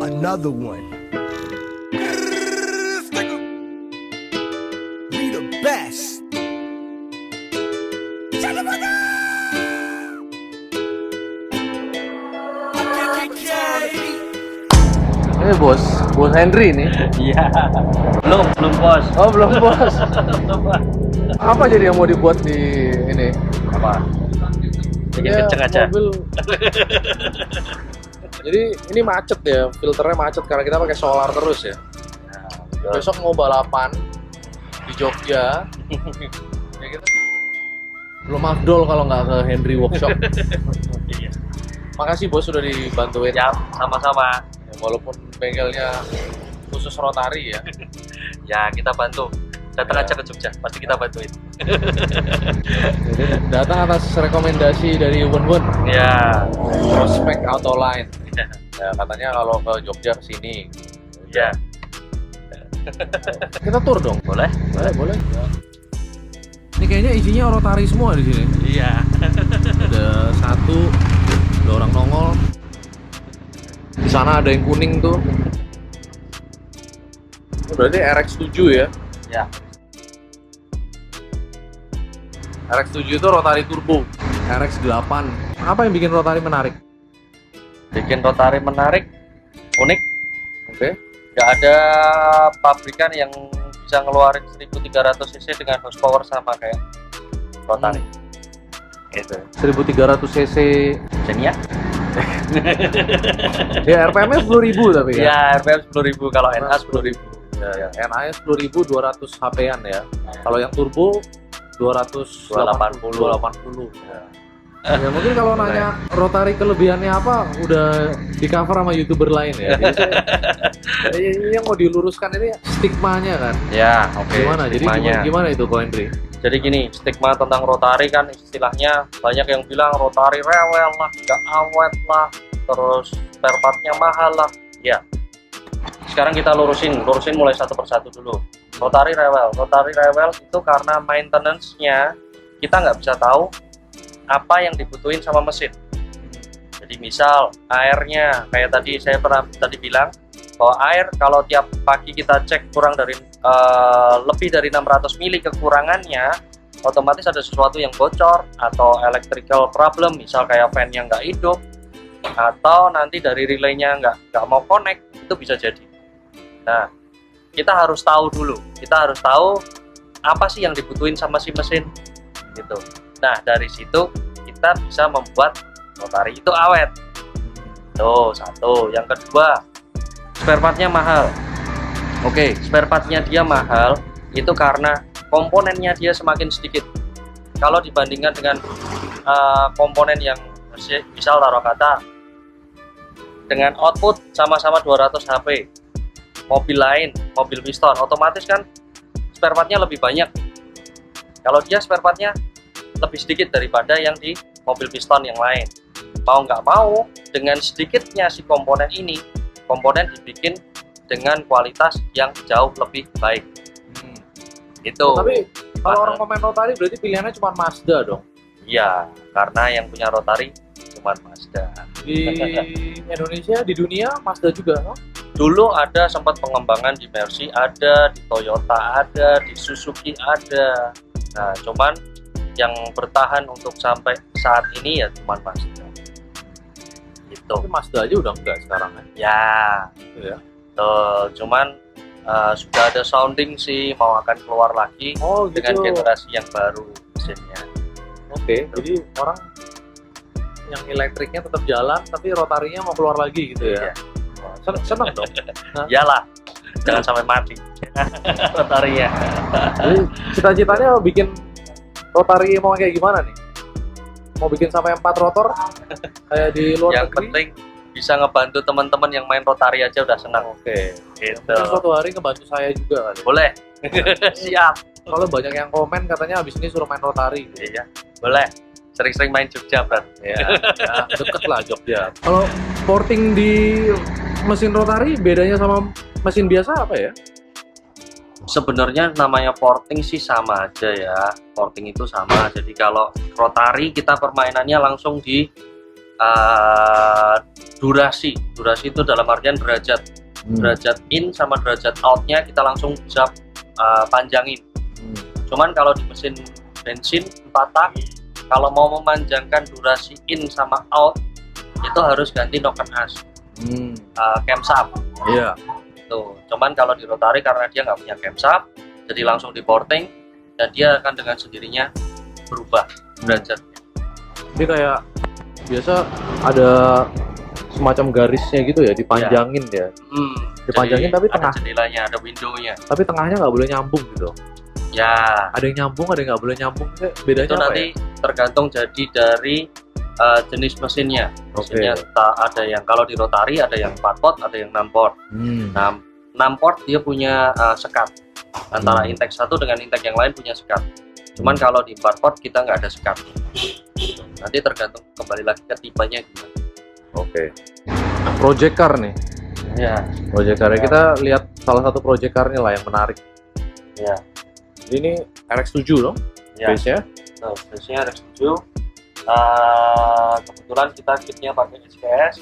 Another one. We the best. Ini bos Henry nih. Iya. Belum bos. Oh belum bos. Belum, Bos. Apa jadi yang mau dibuat di ini? Apa? Bikin Ya, kenceng aja. mobil. Jadi ini macet ya, filternya macet karena kita pakai solar terus ya. Nah, Besok mau balapan di Jogja. Ya kita belum afdol kalau nggak ke Henry Workshop. Iya. Makasih bos sudah dibantuin. Ya, sama-sama. Ya, walaupun bengkelnya khusus rotari ya. Ya, kita bantu. Datang Ya. aja ke Jogja, pasti kita bantuin. Jadi datang atas rekomendasi dari Wun Ya. Prospek Autoline. Ya katanya kalau ke Jogja kesini. Ya. Kita tur dong. Boleh? Boleh. Ini kayaknya isinya rotari semua di sini. Iya. Ada satu, ada orang nongol. Di sana ada yang kuning tuh. Ini berarti RX7 ya? Ya. RX7 itu rotari turbo. RX8. Apa yang bikin rotari menarik? Bikin rotari menarik, unik. Oke. Nggak ada pabrikan yang bisa ngeluarin 1300 cc dengan horsepower sama kayak rotari. Itu. 1300 cc. Xenia? Ya RPM-nya 10.000 tapi kan? Ya, RPM 10.000, kalau NA 10.000. Ya. NA-nya 10.200 HP-an ya. Kalau yang turbo 280. Ya mungkin kalau nanya rotari kelebihannya apa udah di cover sama YouTuber lain ya. Jadi ini yang mau diluruskan ini stigmanya kan. Ya, oke. Gimana? Jadi gimana itu Ko Henry? Jadi gini, stigma tentang rotari kan istilahnya banyak yang bilang rotari rewel lah, nggak awet lah, terus spare partnya mahal lah. Ya. Sekarang kita lurusin mulai satu persatu dulu. Rotari rewel itu karena maintenance-nya kita nggak bisa tahu apa yang dibutuhin sama mesin. Jadi misal airnya, kayak tadi saya pernah bilang bahwa air kalau tiap pagi kita cek kurang dari lebih dari 600 mili kekurangannya, otomatis ada sesuatu yang bocor atau electrical problem, misal kayak fan-nya nggak hidup atau nanti dari relaynya nggak mau connect, itu bisa jadi. Nah, kita harus tahu dulu, kita harus tahu apa sih yang dibutuhin sama si mesin gitu. Nah, dari situ kita bisa membuat rotari itu awet. Tuh, satu. Yang kedua, spare partnya mahal. Oke, spare partnya dia mahal itu karena komponennya dia semakin sedikit. Kalau dibandingkan dengan komponen yang misal taruh kata dengan output sama-sama 200 HP, mobil lain, mobil piston, otomatis kan spare partnya lebih banyak. Kalau dia spare partnya lebih sedikit daripada yang di mobil piston yang lain, mau nggak mau dengan sedikitnya si komponen ini, komponen dibikin dengan kualitas yang jauh lebih baik. Itu. Tapi kalau orang komen rotari berarti pilihannya cuma Mazda dong. Iya, karena yang punya rotari cuma Mazda. Di Indonesia, di dunia Mazda juga, no? Dulu ada sempat pengembangan di Mercy, ada di Toyota, ada di Suzuki, ada. Nah, cuman yang bertahan untuk sampai saat ini ya cuma Mazda. Gitu. Tapi Mazda aja udah enggak sekarang kan? Ya. Ya. Cuman sudah ada sounding sih mau akan keluar lagi dengan generasi yang baru mesinnya. Oke, jadi orang yang elektriknya tetap jalan tapi rotarinya mau keluar lagi gitu ya. Iya. Wah, seneng dong. Iyalah, jangan sampai mati rotarinya. Jadi cita-citanya bikin rotari mau kayak gimana nih? Mau bikin sampai 4 rotor kayak di luar Yang negeri? penting bisa ngebantu teman-teman yang main rotari aja udah senang. Oke. Gitu. Mungkin suatu hari ngebantu saya juga kali. Boleh. Siap. Soalnya banyak yang komen katanya abis ini suruh main rotari. Iya, boleh. Sering-sering main Jogja, Bro. Ya, deket lah Jogja. Kalau porting di mesin rotari bedanya sama mesin biasa apa ya? Sebenarnya namanya porting sih sama aja ya. Porting itu sama. Jadi kalau rotari kita permainannya langsung di durasi itu dalam artian derajat in sama derajat outnya kita langsung bisa panjangin. Cuman kalau di mesin bensin 4 tak, kalau mau memanjangkan durasi in sama out itu harus ganti noken as, camshaft. Iya. Tuh. Cuman kalau di rotary karena dia nggak punya camshaft, jadi langsung di porting dan dia akan dengan sendirinya berubah derajatnya. Ini kayak biasa ada semacam garisnya gitu ya, dipanjangin ya. Dipanjangin Jadi tapi ada tengah, jendelanya, ada windownya. tapi tengahnya nggak boleh nyambung gitu. Ya, Ada yang nyambung, ada yang nggak boleh nyambung. Bedanya itu apa nanti ya? tergantung jadi dari jenis mesinnya. Mesinnya ada yang kalau di rotary ada yang 4 port, ada yang 6 port. Nah, 6 port dia punya sekat. Antara intake satu dengan intake yang lain punya sekat. Cuman kalau di 4 port kita nggak ada sekat. Nanti tergantung kembali lagi ke tipenya gimana. Oke. Project car nih. Ya, Project car kita lihat salah satu project car-nya lah yang menarik. ya, Ini RX-7 dong, ya. base-nya. Nah, biasanya RX7. Kebetulan kita kitnya pakai SKS.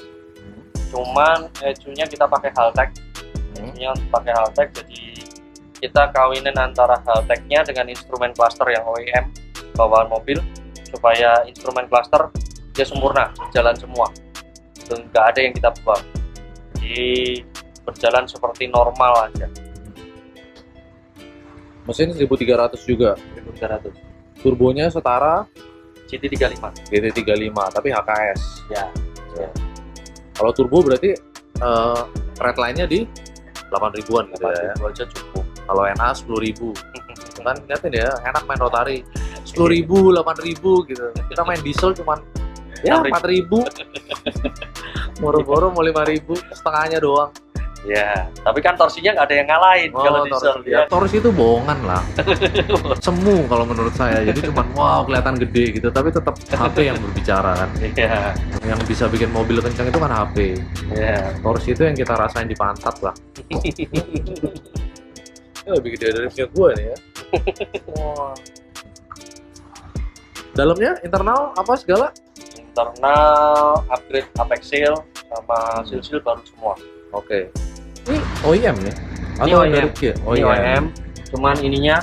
Cuman ECU-nya kita pakai Haltech. ECU-nya pakai Haltech, jadi kita kawinin antara Haltech-nya dengan instrumen cluster yang OEM bawaan mobil supaya instrumen cluster dia sempurna, jalan semua. Itu nggak ada yang kita buang. Jadi berjalan seperti normal aja. Mesin 1300 juga. 1300. Turbonya setara GT35. GT35 tapi HKS. Ya. Kalau turbo berarti red line-nya di 8.000-an gitu ya. Itu aja cukup. Kalau NA 10.000. Kan liatin ya, enak main rotary. 10.000, 8.000 gitu. Kita main diesel cuman ya 4.000. Boro-boro mau 5.000, setengahnya doang. Ya, tapi kan torsinya nggak ada yang ngalahin kalau diesel. Ya, torsi itu bohongan lah. Semu kalau menurut saya. Jadi cuman wow kelihatan gede gitu, tapi tetap HP yang berbicara kan. Iya. Yang bisa bikin mobil kencang itu kan HP. Iya. Torsi itu yang kita rasain di pantat lah. Ini lebih gede dari punya gue nih ya. Wah. Dalamnya internal apa segala? Internal upgrade apex seal sama seal baru semua. Oke. Ini OEM nih? Ini Atau OEM. dari Kia? Ini OEM. Cuman ininya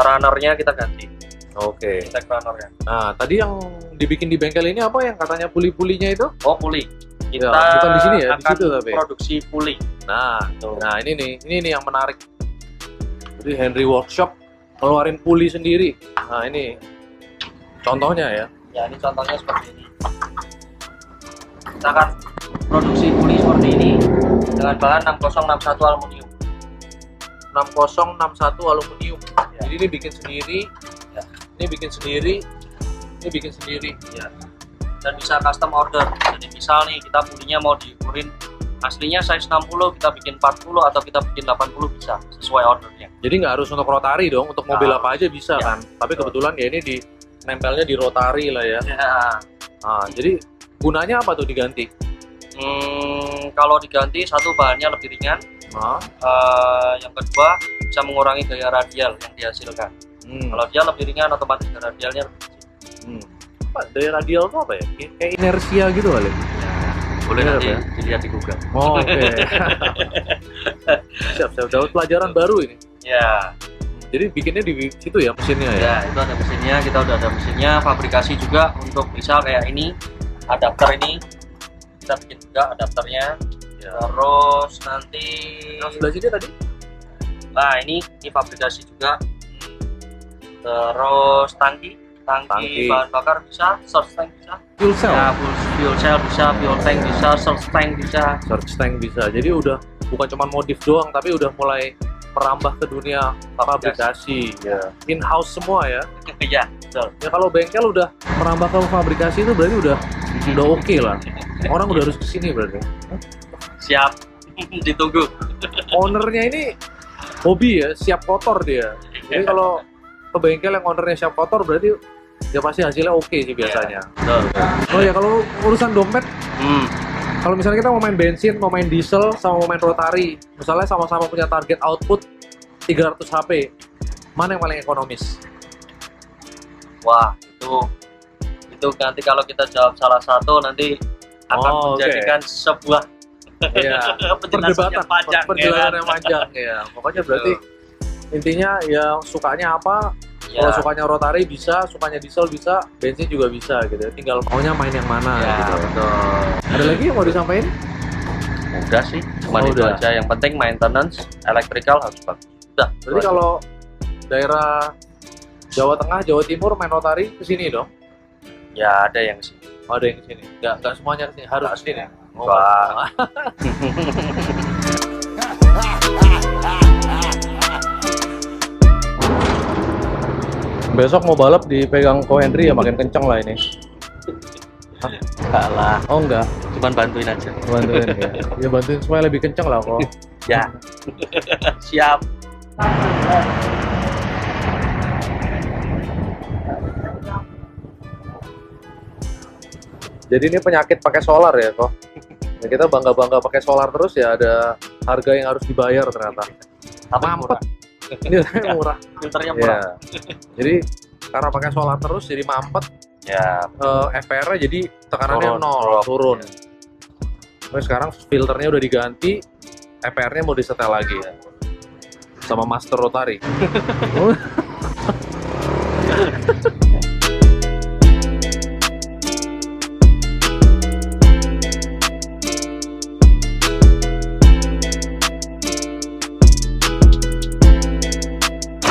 runnernya kita ganti. Oke. Intake runnernya. Nah, tadi yang dibikin di bengkel ini apa yang katanya puli-pulinya itu? Oh, puli. Kita Ya, bukan di sini ya, di akan situ tapi. produksi puli. Nah, Tuh. nah ini nih yang menarik. Jadi Henry Workshop keluarin puli sendiri. Nah ini contohnya ya. Ya, ini contohnya seperti ini. Kita akan produksi puli seperti ini dengan bahan 6061 aluminium. 6061 aluminium. Ya. Jadi ini bikin sendiri. Ya. Ini bikin sendiri. Ini bikin sendiri. Ya. Dan bisa custom order. Jadi misal nih kita pulinya mau diukurin aslinya size 60, kita bikin 40 atau kita bikin 80 bisa sesuai ordernya. Jadi nggak harus untuk rotary dong, untuk mobil Nah, apa aja bisa ya. kan. Tapi kebetulan ya ini di nempelnya di rotary lah ya. Ya. Nah, jadi gunanya apa tuh diganti? Kalau diganti satu bahannya lebih ringan. Nah, Yang kedua bisa mengurangi gaya radial yang dihasilkan. Kalau dia lebih ringan otomatis gaya radialnya lebih kecil. Apa, daya radial itu apa ya? Kayak inersia gitu kali. Boleh Iya, nanti ya? dilihat di Google. Oh, oke. Siap, dapat pelajaran baru ini. Ya, Jadi bikinnya di situ ya mesinnya ya. ya itu ada mesinnya, kita udah ada mesinnya, fabrikasi juga untuk misal kayak ini adapter ini kita bikin juga adapternya. Ya. Terus nanti Yang sebelah sini tadi? nah ini fabrikasi juga. Terus tangki Tangki. bahan bakar bisa, source tank bisa. Fuel cell. Ya, fuel cell bisa, fuel tank bisa, source tank bisa. Search tank bisa. Jadi udah bukan cuma modif doang, tapi udah mulai merambah ke dunia fabrikasi. Ya. In house semua ya. Iya, betul. Ya kalau bengkel udah merambah ke fabrikasi itu berarti udah oke lah. Orang udah harus kesini berarti. Siap. Ditunggu. Ownernya ini hobi ya, siap kotor dia. Jadi kalau ke bengkel yang ownernya siap kotor berarti ya pasti hasilnya oke sih biasanya. Betul. Oh ya kalau urusan dompet, kalau misalnya kita mau main bensin, mau main diesel, sama mau main rotary, misalnya sama-sama punya target output 300 HP, mana yang paling ekonomis? Wah, Itu nanti kalau kita jawab salah satu nanti akan menjadikan sebuah Iya. penjelasan yang panjang. Perjalanan yang panjang ya. Pokoknya berarti intinya ya sukanya apa? Ya. Kalau sukanya rotari bisa, sukanya diesel bisa, bensin juga bisa gitu ya. Tinggal maunya main yang mana Ya, gitu. betul. Ada lagi yang mau disampaikan? Udah sih, cuma itu Udah. aja. Yang penting maintenance, electrical harus bagus. Udah. Berarti kalau daerah Jawa Tengah, Jawa Timur main rotari ke sini dong? Ya ada yang sih. Oh, ada yang ke sini. Enggak semuanya ke sini, harus ke sini. Oh, Wah. besok mau balap dipegang Ko Henry ya makin kenceng lah ini. Enggak lah, Oh enggak, cuman bantuin aja. bantuin ya. Ya bantuin supaya lebih kenceng lah kok. Ya. Siap. Jadi ini penyakit pakai solar ya kok. Ya, kita bangga-bangga pakai solar terus ya ada harga yang harus dibayar ternyata. Tapi Mampet. Ini murah. Filternya murah. Ya. Jadi karena pakai solar terus jadi mampet, Ya. FPR-nya jadi tekanannya turun. Terus sekarang filternya udah diganti, FPR-nya mau disetel lagi ya. Sama master rotary.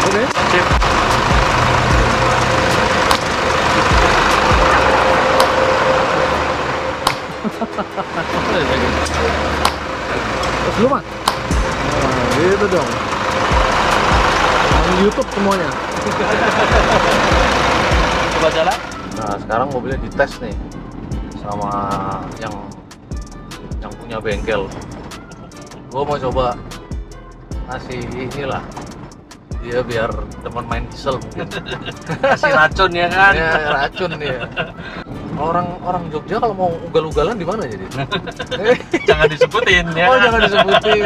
Oke. Sip. Terus lu mah? Nah, gitu dong. Di YouTube semuanya. Coba jalan. Nah, sekarang mobilnya dites nih sama yang punya bengkel. Gua mau coba ngasih inilah dia biar teman main diesel mungkin. Kasih racun ya kan. Ya, racun dia. Orang Jogja kalau mau ugal-ugalan di mana jadi? Jangan disebutin ya. Oh, jangan disebutin.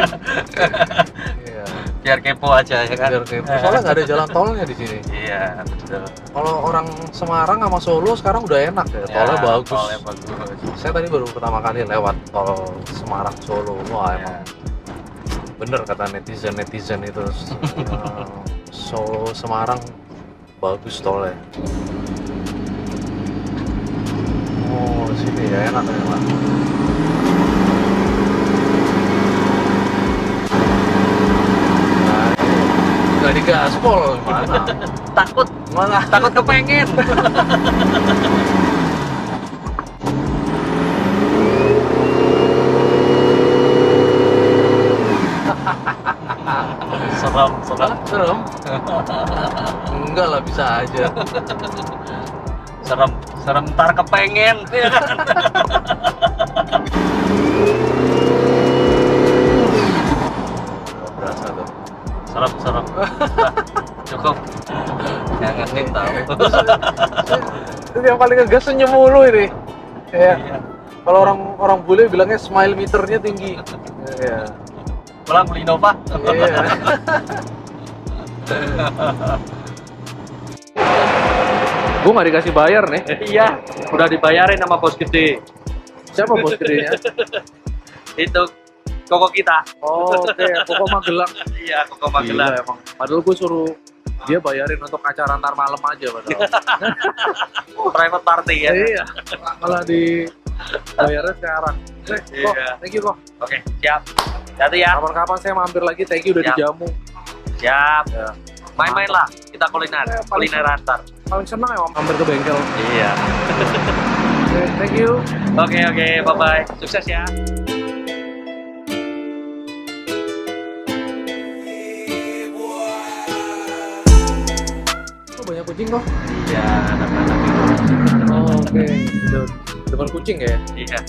Iya, Biar kepo aja ya kan. biar kepo. Soalnya nggak ada jalan tolnya di sini. Iya, betul. Kalau orang Semarang sama Solo sekarang udah enak ya, tolnya bagus. Tolnya bagus. Saya tadi baru pertama kali lewat tol Semarang Solo. Wah, emang bener kata netizen itu Solo Semarang bagus tolnya. Oh, sini ya enak ya, Pak. Nah, ini nggak digaspol mana? Takut Malah takut kepengen. Serem. serem. Enggak lah, bisa aja. Serem ntar kepengen. Berasa tuh. Serem. Cukup. Jangan tahu. Itu yang paling ngegas senyum mulu ini. Ya. Iya. Kalau orang bule bilangnya smile meternya tinggi. Iya. Pulang beli Nova. Iya. Gue nggak dikasih bayar nih. Iya, udah dibayarin sama bos gede. Siapa bos gedenya? Itu koko kita. Oh, oke. Pokok Magelang. Iya, koko Gila, Magelang. emang. Padahal gue suruh dia bayarin untuk acara ntar malam aja padahal. Private party ya. Iya. Malah di bayarnya sekarang. Kok, Iya. thank you kok. Oke, siap. Hati ya. Kapan-kapan saya mampir lagi. Thank you udah Siap. dijamu. Siap. Ya. Main-main lah, kita kuliner. paling Kuliner antar. Paling senang ya mampir ke bengkel. Iya. Oke, thank you. Oke, bye-bye. Sukses ya. Oh, banyak kucing kok. Iya, anak-anak Oh, oke. Depan kucing ya? Iya.